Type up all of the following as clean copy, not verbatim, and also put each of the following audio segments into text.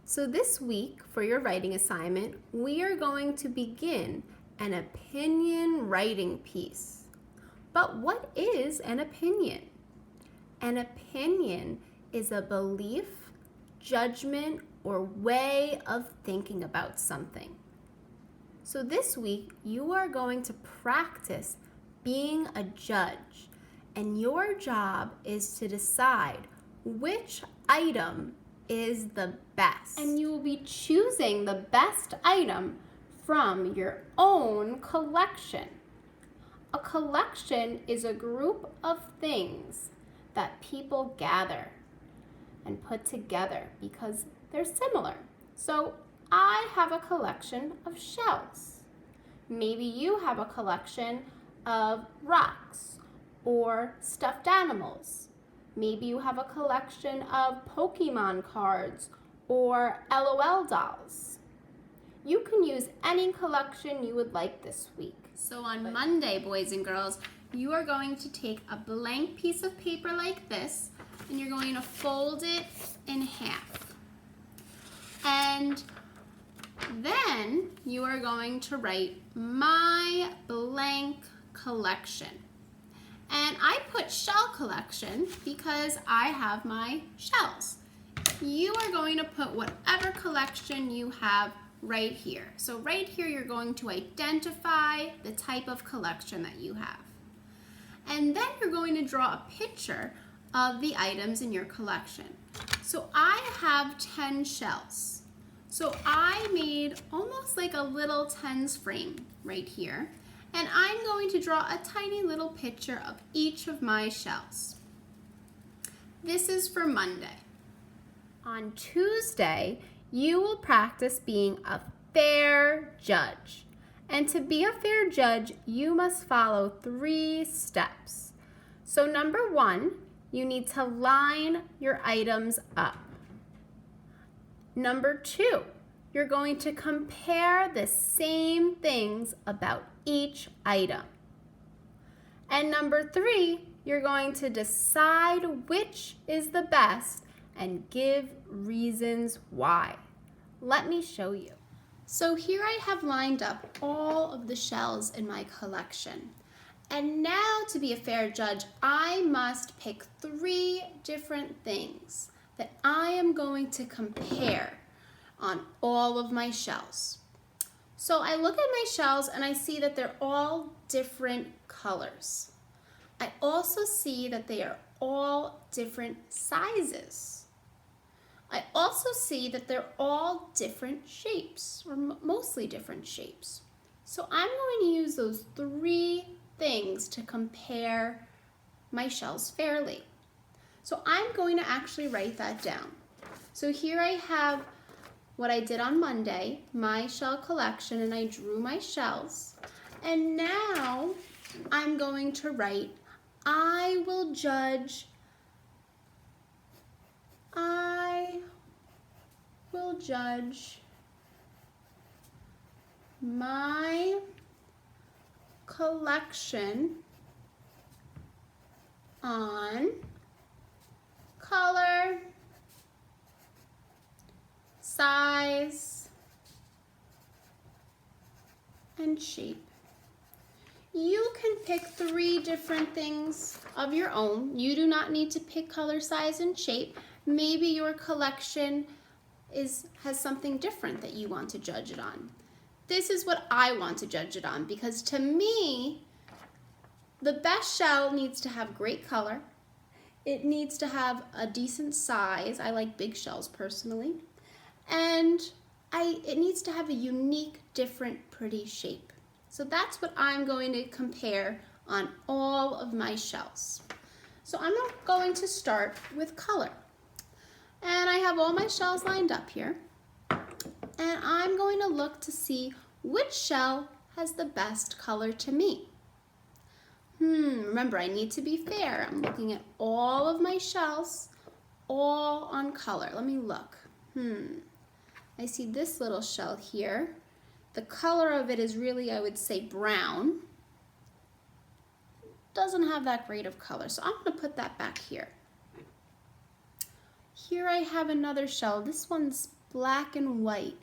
So this week, for your writing assignment, we are going to begin an opinion writing piece. But what is an opinion? An opinion is a belief, judgment, or way of thinking about something. So this week, you are going to practice being a judge, and your job is to decide which item is the best. And you will be choosing the best item from your own collection. A collection is a group of things that people gather and put together because they're similar. So I have a collection of shells. Maybe you have a collection of rocks or stuffed animals. Maybe you have a collection of Pokemon cards or LOL dolls. You can use any collection you would like this week. So on Monday, boys and girls, you are going to take a blank piece of paper like this, and you're going to fold it in half. And then you are going to write my blank collection. And I put shell collection because I have my shells. You are going to put whatever collection you have right here. So right here you're going to identify the type of collection that you have. And then you're going to draw a picture of the items in your collection. So I have 10 shells. So I made almost like a little tens frame right here. And I'm going to draw a tiny little picture of each of my shells. This is for Monday. On Tuesday, you will practice being a fair judge. And to be a fair judge, you must follow 3 steps. So number 1, you need to line your items up. Number 2, you're going to compare the same things about each item. And number 3, you're going to decide which is the best and give reasons why. Let me show you. So here I have lined up all of the shells in my collection. And now, to be a fair judge, I must pick 3 different things that I am going to compare on all of my shells. So I look at my shells and I see that they're all different colors. I also see that they are all different sizes. I also see that they're all different shapes, or mostly different shapes. So I'm going to use those 3 things to compare my shells fairly. So I'm going to actually write that down. So here I have what I did on Monday, my shell collection, and I drew my shells. And now I'm going to write, I will judge my collection on color, size, and shape. You can pick 3 different things of your own. You do not need to pick color, size, and shape. Maybe your collection has something different that you want to judge it on. This is what I want to judge it on because to me, the best shell needs to have great color. It needs to have a decent size. I like big shells personally. And it needs to have a unique, different, pretty shape. So that's what I'm going to compare on all of my shells. So I'm going to start with color. And I have all my shells lined up here. And I'm going to look to see which shell has the best color to me. Remember, I need to be fair. I'm looking at all of my shells, all on color. Let me look. I see this little shell here. The color of it is really, I would say, brown. Doesn't have that great of color, so I'm going to put that back here. Here I have another shell. This one's black and white.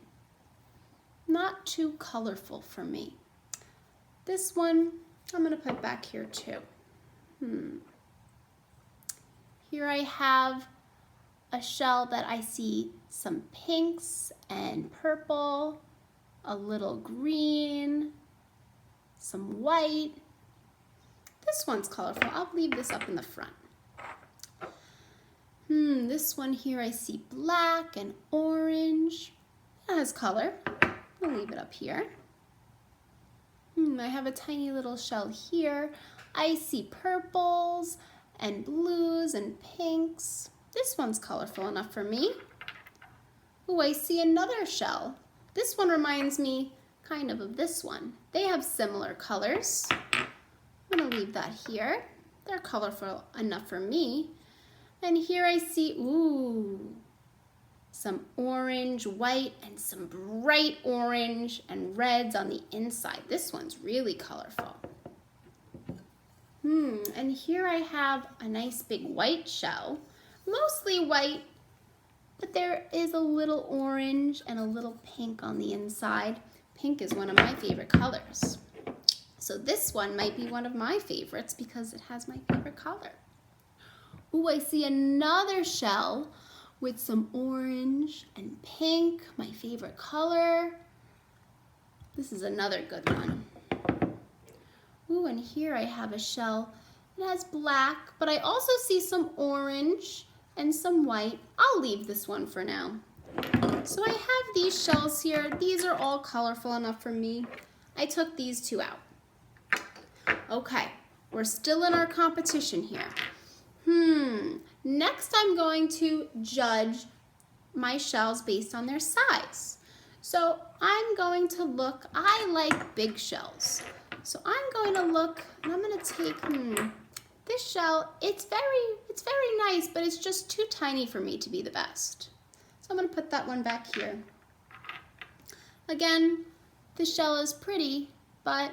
Not too colorful for me. This one, I'm gonna put back here too. Here I have a shell that I see some pinks and purple, a little green, some white. This one's colorful. I'll leave this up in the front. This one here I see black and orange. That has color. I'll leave it up here. I have a tiny little shell here. I see purples and blues and pinks. This one's colorful enough for me. Oh, I see another shell. This one reminds me kind of this one. They have similar colors. I'm gonna leave that here. They're colorful enough for me. And here I see, some orange, white, and some bright orange and reds on the inside. This one's really colorful. And here I have a nice big white shell, mostly white, but there is a little orange and a little pink on the inside. Pink is one of my favorite colors. So this one might be one of my favorites because it has my favorite color. Ooh, I see another shell with some orange and pink, my favorite color. This is another good one. Ooh, and here I have a shell that has black, but I also see some orange and some white. I'll leave this one for now. So I have these shells here. These are all colorful enough for me. I took these two out. Okay, we're still in our competition here. Next I'm going to judge my shells based on their size. So I'm going to look, I like big shells. So I'm going to look, and I'm going to take, this shell, it's very nice, but it's just too tiny for me to be the best. So I'm going to put that one back here. Again, this shell is pretty, but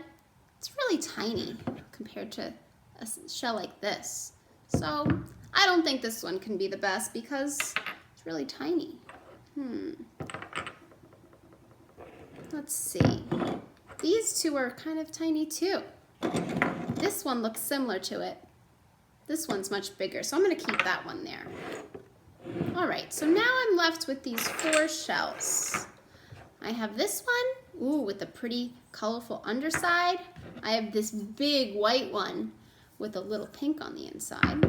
it's really tiny compared to a shell like this. So I don't think this one can be the best because it's really tiny. Let's see. These two are kind of tiny too. This one looks similar to it. This one's much bigger, so I'm going to keep that one there. All right, so now I'm left with these 4 shells. I have this one, with a pretty colorful underside. I have this big white one with a little pink on the inside.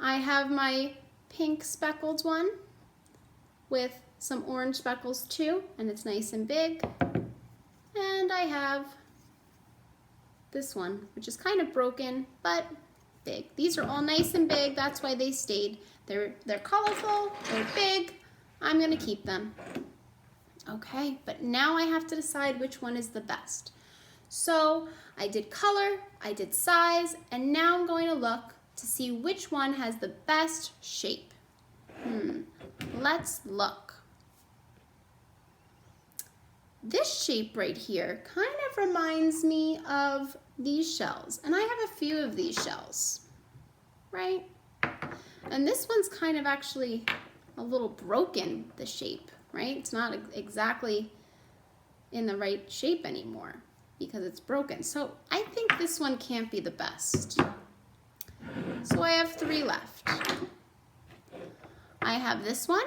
I have my pink speckled one with some orange speckles too, and it's nice and big. And I have this one, which is kind of broken, but big. These are all nice and big, that's why they stayed. They're colorful, they're big, I'm gonna keep them. Okay, but now I have to decide which one is the best. So I did color, I did size, and now I'm going to look to see which one has the best shape. Let's look. This shape right here kind of reminds me of these shells, and I have a few of these shells, right? And this one's kind of actually a little broken, the shape, right? It's not exactly in the right shape anymore because it's broken. So I think this one can't be the best. So I have 3 left. I have this one,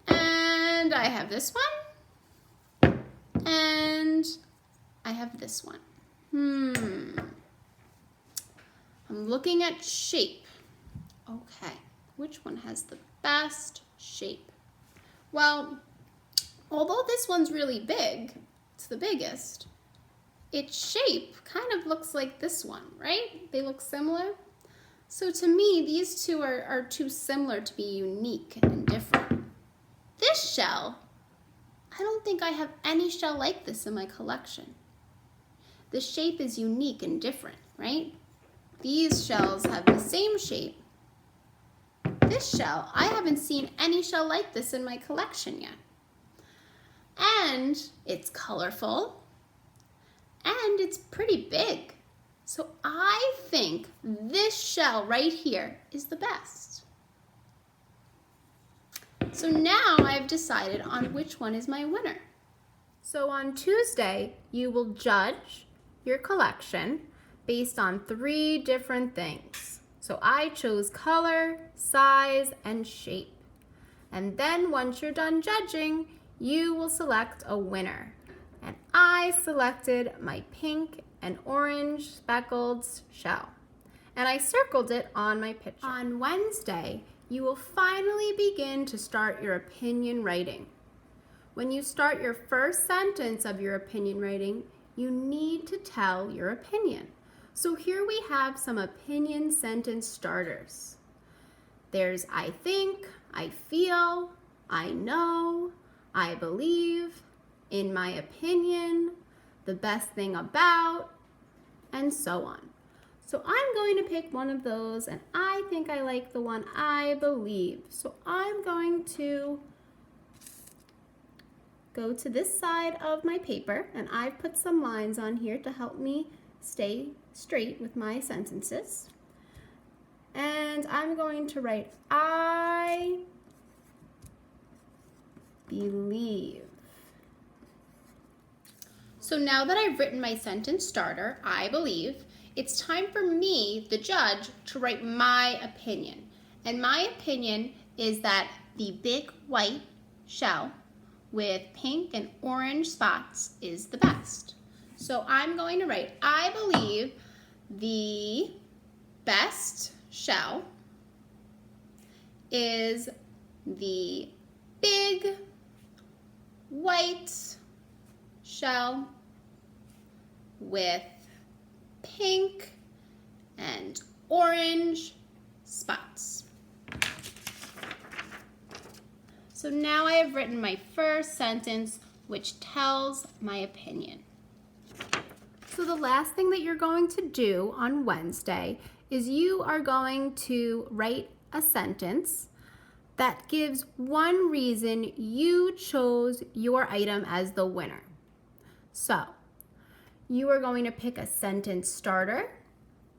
and I have this one, and I have this one. I'm looking at shape. Okay, which one has the best shape? Well, although this one's really big, it's the biggest, its shape kind of looks like this one, right? They look similar. So to me, these two are too similar to be unique and different. This shell, I don't think I have any shell like this in my collection. The shape is unique and different, right? These shells have the same shape. This shell, I haven't seen any shell like this in my collection yet. And it's colorful, and it's pretty big. So I think this shell right here is the best. So now I've decided on which one is my winner. So on Tuesday, you will judge your collection based on 3 different things. So I chose color, size, and shape. And then once you're done judging, you will select a winner. And I selected my pink and orange speckled shell. And I circled it on my picture. On Wednesday, you will finally begin to start your opinion writing. When you start your first sentence of your opinion writing, you need to tell your opinion. So here we have some opinion sentence starters. There's I think, I feel, I know, I believe, in my opinion, the best thing about, and so on. So I'm going to pick one of those, and I think I like the one I believe. So I'm going to go to this side of my paper, and I've put some lines on here to help me stay straight with my sentences. And I'm going to write I believe. So now that I've written my sentence starter, I believe, it's time for me, the judge, to write my opinion. And my opinion is that the big white shell with pink and orange spots is the best. So I'm going to write, I believe the best shell is the big white shell with pink and orange spots. So now I have written my first sentence, which tells my opinion. So the last thing that you're going to do on Wednesday is you are going to write a sentence that gives one reason you chose your item as the winner. So you are going to pick a sentence starter,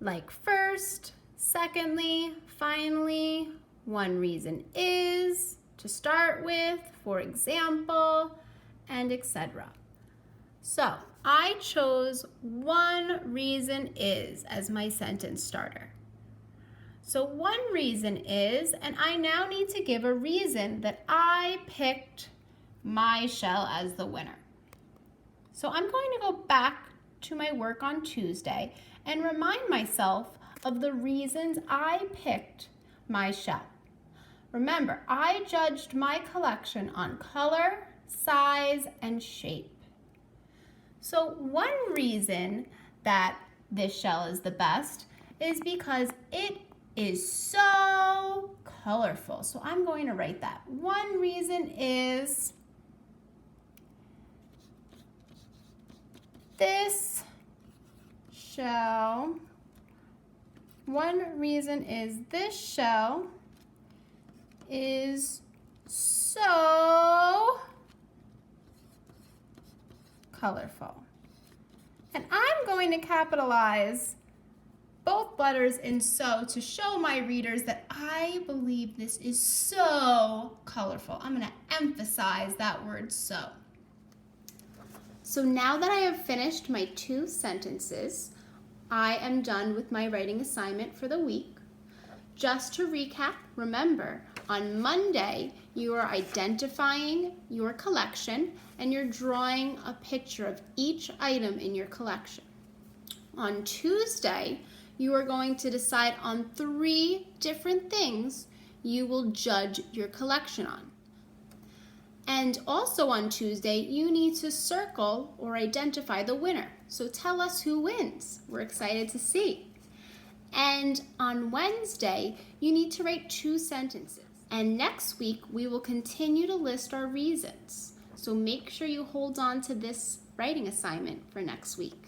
like first, secondly, finally, one reason is, to start with, for example, and etc. So I chose one reason is as my sentence starter. So one reason is, and I now need to give a reason that I picked my shell as the winner. So I'm going to go back to my work on Tuesday and remind myself of the reasons I picked my shell. Remember, I judged my collection on color, size, and shape. So one reason that this shell is the best is because it is so colorful. So I'm going to write that. One reason is this shell. One reason is this shell is so colorful. And I'm going to capitalize both letters in so to show my readers that I believe this is so colorful. I'm going to emphasize that word so. So now that I have finished my 2 sentences, I am done with my writing assignment for the week. Just to recap, remember, on Monday, you are identifying your collection and you're drawing a picture of each item in your collection. On Tuesday, you are going to decide on 3 different things you will judge your collection on. And also on Tuesday, you need to circle or identify the winner. So tell us who wins. We're excited to see. And on Wednesday, you need to write 2 sentences. And next week, we will continue to list our reasons. So make sure you hold on to this writing assignment for next week.